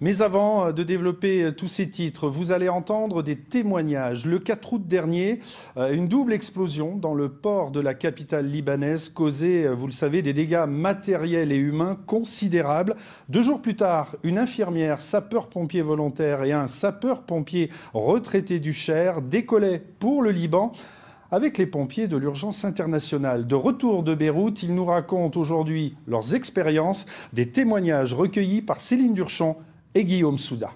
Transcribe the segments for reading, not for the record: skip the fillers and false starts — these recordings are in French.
Mais avant de développer tous ces titres, vous allez entendre des témoignages. Le 4 août dernier, une double explosion dans le port de la capitale libanaise causait, vous le savez, des dégâts matériels et humains considérables. 2 jours plus tard, une infirmière, sapeur-pompier volontaire et un sapeur-pompier retraité du Cher décollaient pour le Liban avec les pompiers de l'urgence internationale. De retour de Beyrouth, ils nous racontent aujourd'hui leurs expériences, des témoignages recueillis par Céline Durchon et Guillaume Souda.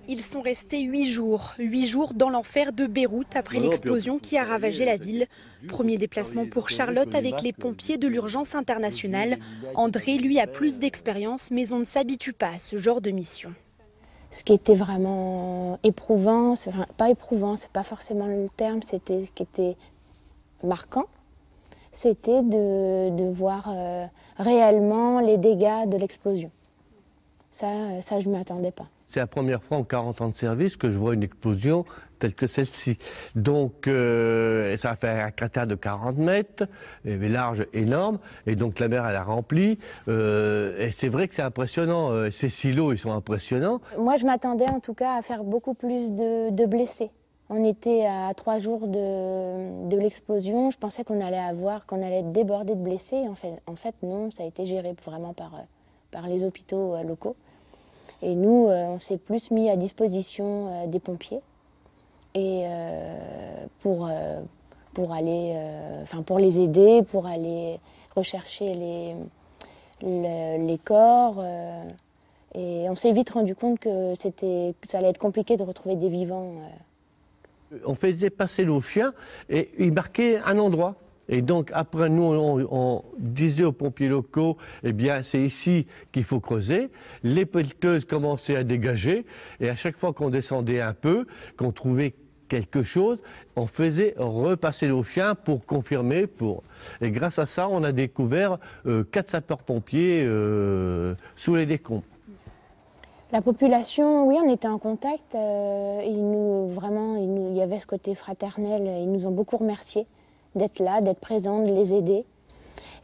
Ils sont restés 8 jours dans l'enfer de Beyrouth après l'explosion qui a ravagé la ville. Premier déplacement pour Charlotte avec les pompiers de l'urgence internationale. André, lui, a plus d'expérience, mais on ne s'habitue pas à ce genre de mission. Ce qui était vraiment éprouvant, enfin, pas éprouvant, c'est pas forcément le terme, c'était ce qui était marquant, c'était de voir réellement les dégâts de l'explosion. Ça, je ne m'y attendais pas. C'est la première fois en 40 ans de service que je vois une explosion telle que celle-ci. Donc ça a fait un cratère de 40 mètres, large, énorme, et donc la mer elle a rempli. Et c'est vrai que c'est impressionnant, ces silos ils sont impressionnants. Moi je m'attendais en tout cas à faire beaucoup plus de blessés. On était à 3 jours de l'explosion, je pensais qu'on allait être débordé de blessés. En fait non, ça a été géré vraiment par les hôpitaux locaux. Et nous, on s'est plus mis à disposition des pompiers et pour les aider, pour aller rechercher les corps. Et on s'est vite rendu compte que ça allait être compliqué de retrouver des vivants. On faisait passer nos chiens et ils marquaient un endroit. Et donc après nous on disait aux pompiers locaux, eh bien c'est ici qu'il faut creuser. Les pelleteuses commençaient à dégager et à chaque fois qu'on descendait un peu, qu'on trouvait quelque chose, on faisait repasser nos chiens pour confirmer. Et grâce à ça, on a découvert 4 sapeurs-pompiers sous les décombres. La population, oui, on était en contact. Il y avait ce côté fraternel. Ils nous ont beaucoup remerciés d'être là, d'être présents, de les aider.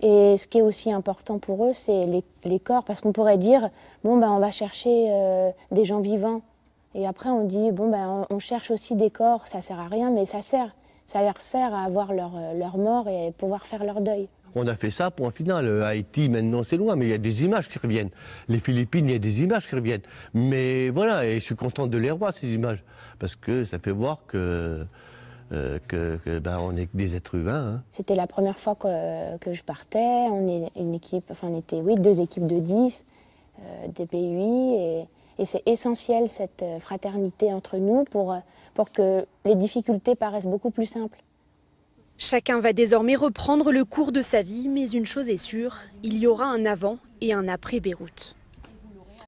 Et ce qui est aussi important pour eux, c'est les corps, parce qu'on pourrait dire, bon, on va chercher des gens vivants. Et après, on dit, bon, on cherche aussi des corps, ça sert à rien, mais ça leur sert à avoir leur mort et pouvoir faire leur deuil. On a fait ça, point final. Haïti, maintenant, c'est loin, mais il y a des images qui reviennent. Les Philippines, il y a des images qui reviennent. Mais voilà, et je suis content de les revoir, ces images, parce que ça fait voir que on est des êtres humains. Hein. C'était la première fois que je partais. On est une équipe, on était 2 équipes de 10, des PUI, et c'est essentiel cette fraternité entre nous pour que les difficultés paraissent beaucoup plus simples. Chacun va désormais reprendre le cours de sa vie, mais une chose est sûre, il y aura un avant et un après Beyrouth.